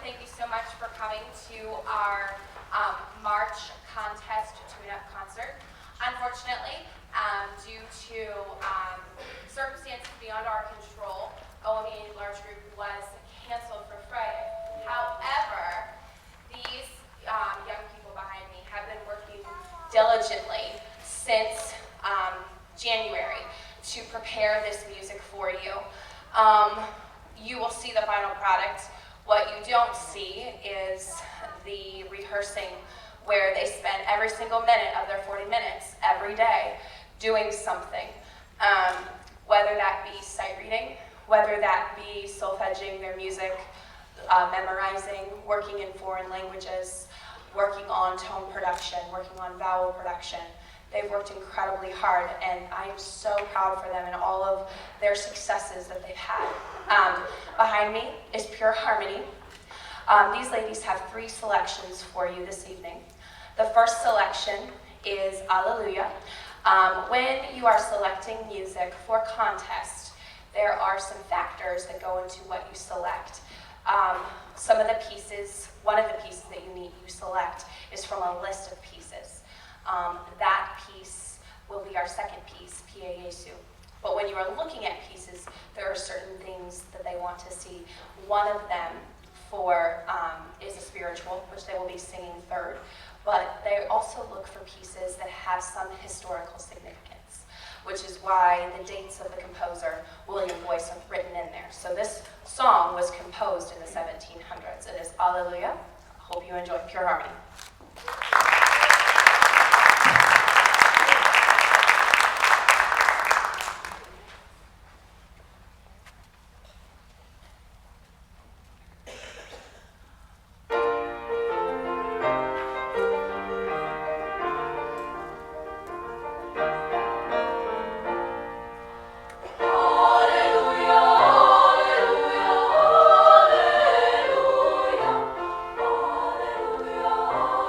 thank you so much for coming to our March contest tune-up concert. Unfortunately, due to circumstances beyond our control, OME Large Group was canceled for Friday. However, these young people behind me have been working diligently since January to prepare this music for you. You will see the final product. What you don't see is the rehearsing where they spend every single minute of their 40 minutes every day doing something. Whether that be sight reading, whether that be solfeging their music, memorizing, working in foreign languages, working on tone production, working on vowel production. They've worked incredibly hard, and I am so proud for them and all of their successes that they've had. Behind me is Pure Harmony. These ladies have 3 selections for you this evening. The first selection is Alleluia. When you are selecting music for contest, there are some factors that go into what you select. Some of the pieces, one of the pieces that you select is from a list of pieces. That piece will be our second piece, Pia Jesu. But when you are looking at pieces, there are certain things that they want to see. One of them is a spiritual, which they will be singing third. But they also look for pieces that have some historical significance, which is why the dates of the composer, William Boyce, are written in there. So this song was composed in the 1700s. It is Alleluia. Hope you enjoy Pure Harmony. Alleluia, alleluia, alleluia.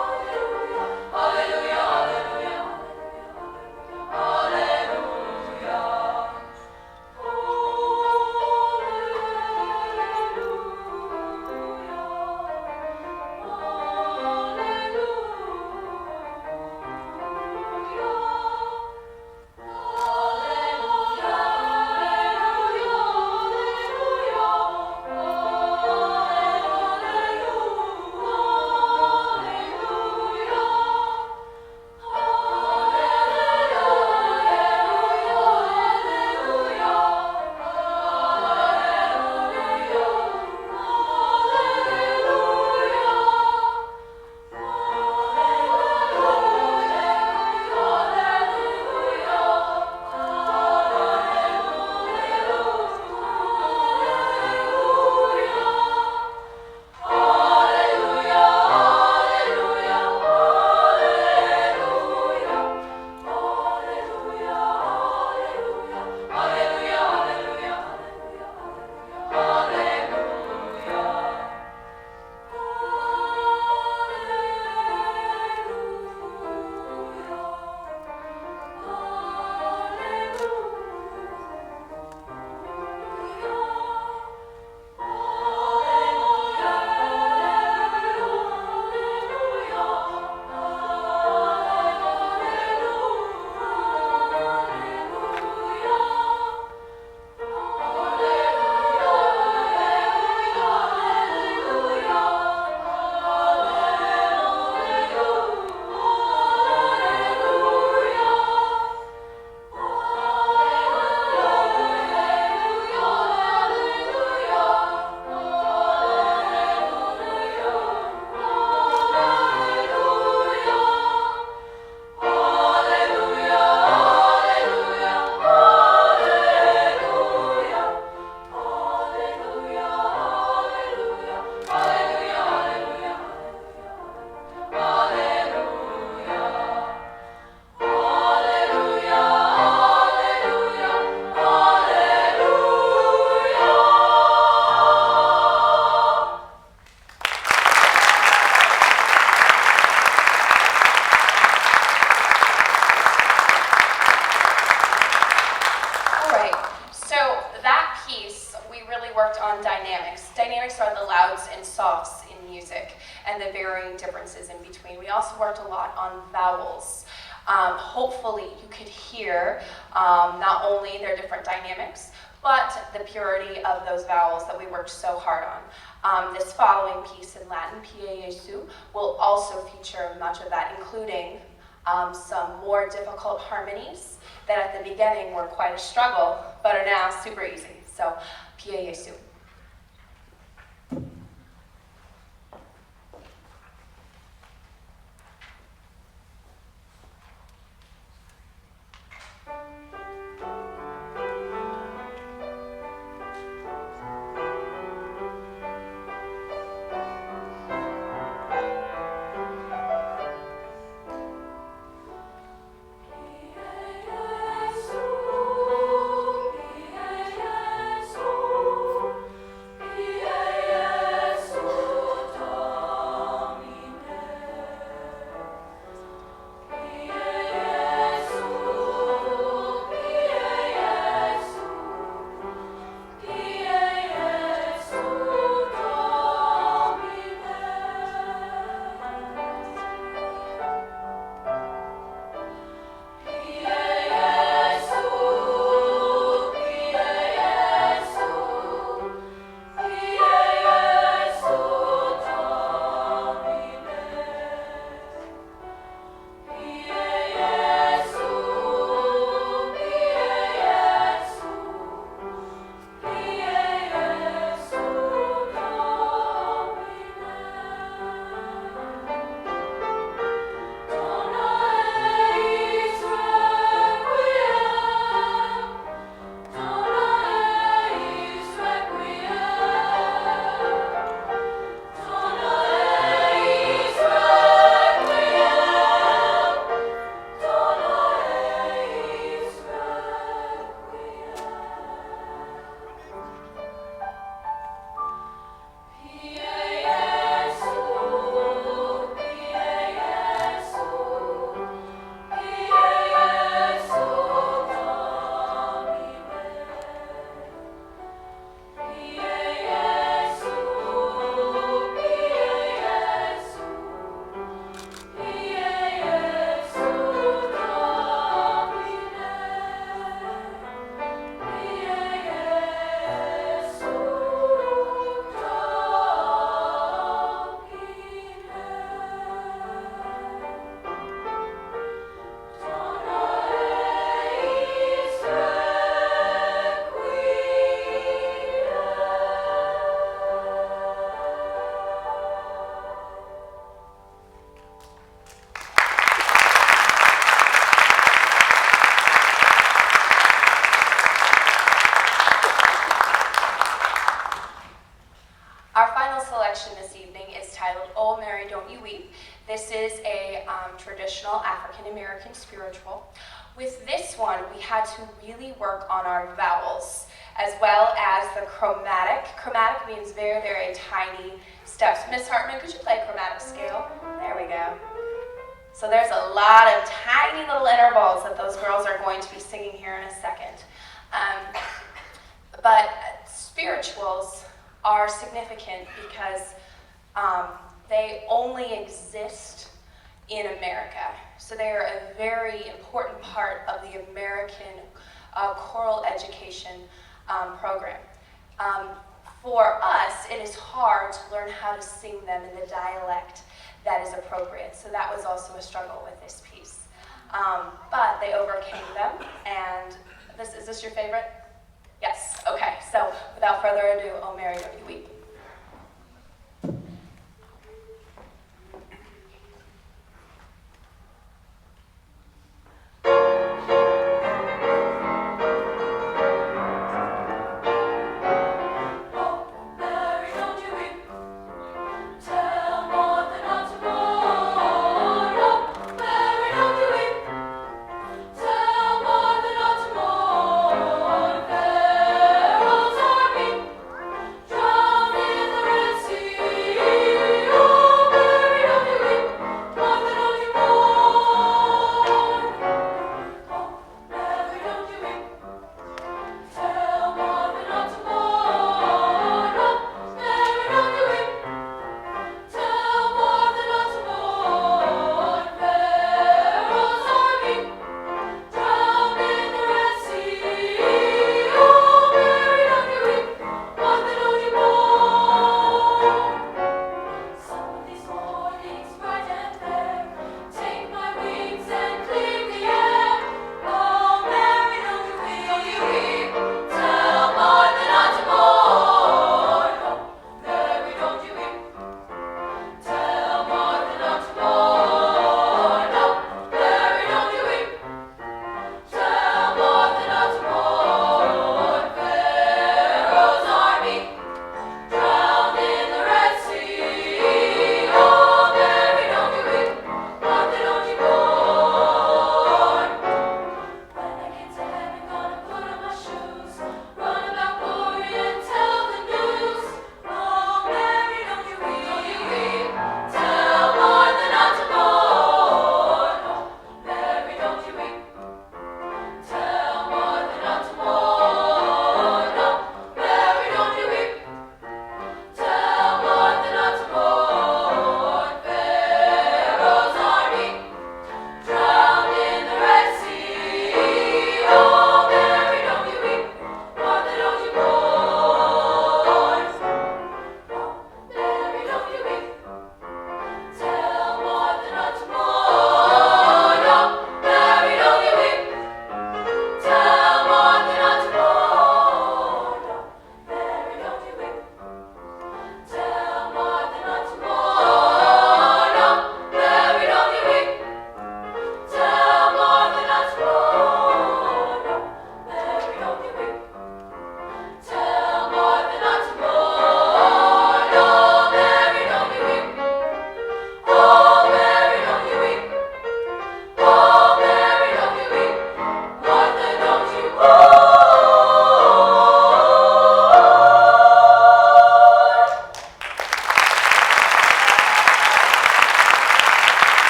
dynamics. Dynamics are the louds and softs in music and the varying differences in between. We also worked a lot on vowels. Hopefully you could hear not only their different dynamics, but the purity of those vowels that we worked so hard on. This following piece in Latin, Pie Jesu, will also feature much of that, including some more difficult harmonies that at the beginning were quite a struggle, but are now super easy. So, Pie Jesu. This evening is titled, "Oh Mary, Don't You Weep." This is a traditional African-American spiritual. With this one, we had to really work on our vowels, as well as the chromatic. Chromatic means very, very tiny steps. Miss Hartman, could you play chromatic scale? There we go. So there's a lot of tiny little intervals that those girls are going to be singing here in a second. But spirituals are significant because they only exist in America. So they are a very important part of the American choral education program. For us, it is hard to learn how to sing them in the dialect that is appropriate. So that was also a struggle with this piece. But they overcame them, and is this your favorite? Yes, okay. So without further ado, "Oh Mary, Don't You Weep." Tell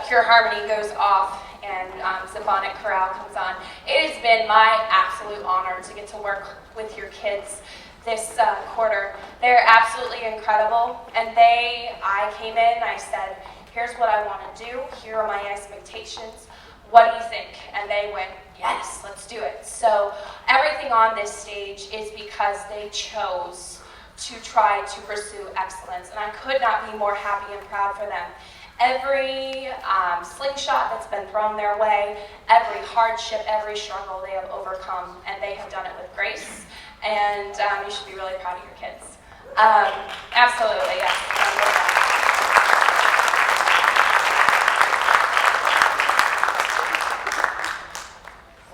Pure Harmony goes off and Symphonic Chorale comes on, it has been my absolute honor to get to work with your kids this quarter. They're absolutely incredible, and I came in, I said, here's what I want to do, here are my expectations, what do you think? And they went, yes, let's do it. So everything on this stage is because they chose to try to pursue excellence, and I could not be more happy and proud for them. Every slingshot that's been thrown their way, every hardship, every struggle they have overcome, and they have done it with grace, and you should be really proud of your kids. Absolutely, yes.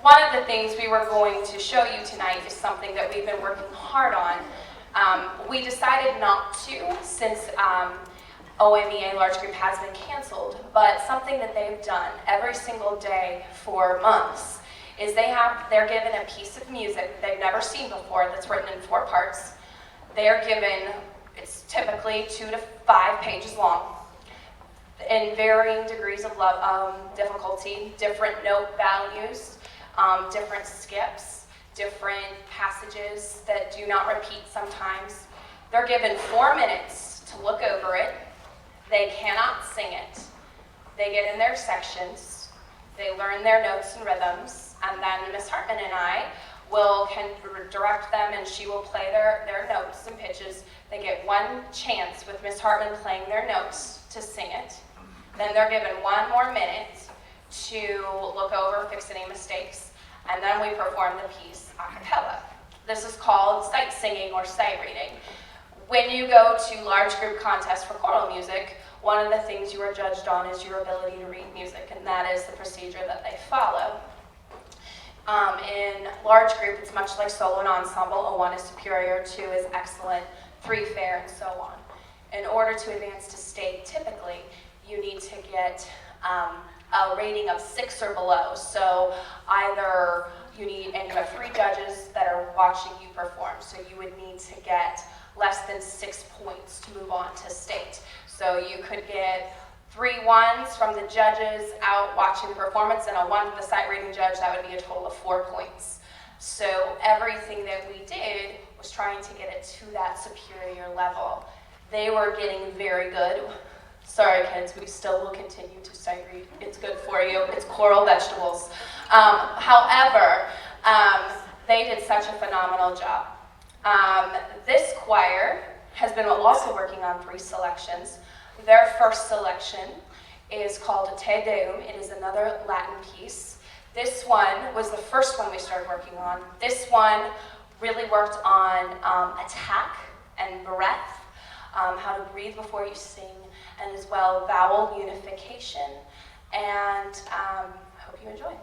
One of the things we were going to show you tonight is something that we've been working hard on. We decided not to, since OMEA Large Group has been canceled, but something that they've done every single day for months is they're given a piece of music they've never seen before that's written in 4 parts. They're given, it's typically 2 to 5 pages long, in varying degrees of difficulty, different note values, different skips, different passages that do not repeat sometimes. They're given 4 minutes to look over it. They cannot sing it. They get in their sections, they learn their notes and rhythms, and then Miss Hartman and I can direct them, and she will play their notes and pitches. They get 1 chance with Miss Hartman playing their notes to sing it. Then they're given 1 more minute to look over, fix any mistakes, and then we perform the piece a cappella. This is called sight singing or sight reading. When you go to large group contests for choral music, one of the things you are judged on is your ability to read music, and that is the procedure that they follow. In large group, it's much like solo and ensemble. A 1 is superior, 2 is excellent, 3 fair, and so on. In order to advance to state, typically, you need to get a rating of 6 or below. So either and you have 3 judges that are watching you perform. So you would need to get less than 6 points to move on to state. So you could get 3 1s from the judges out watching the performance, and a 1 from the sight reading judge. That would be a total of 4 points. So everything that we did was trying to get it to that superior level. They were getting very good. Sorry, kids, we still will continue to sight read. It's good for you. It's coral vegetables. However, they did such a phenomenal job. This choir has been also working on 3 selections. Their first selection is called Te Deum. It is another Latin piece. This one was the first one we started working on. This one really worked on attack and breath, how to breathe before you sing, and as well vowel unification, and hope you enjoy.